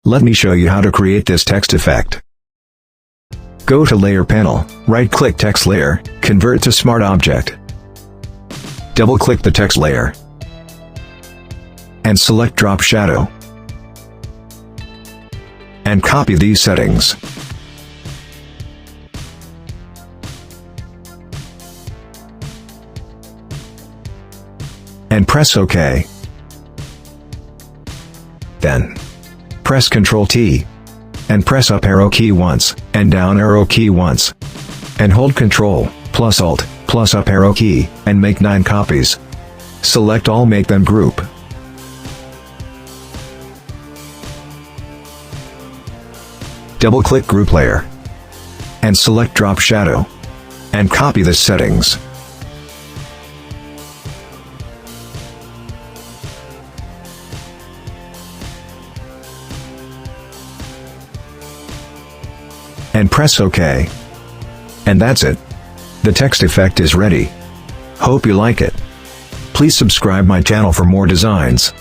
Let me show you how to create this text effect. Go to Layer panel, right-click Text Layer, Convert to Smart Object. Double-click the text layer, and select Drop Shadow. And copy these settings. And press OK. Then, press Ctrl T. And press up arrow key once, and down arrow key once. And hold Ctrl, plus Alt, plus up arrow key, and make 9 copies. Select all, make them group. Double-click Group Layer. And select Drop Shadow. And copy the settings. And press OK. And that's it. The text effect is ready. Hope you like it. Please subscribe my channel for more designs.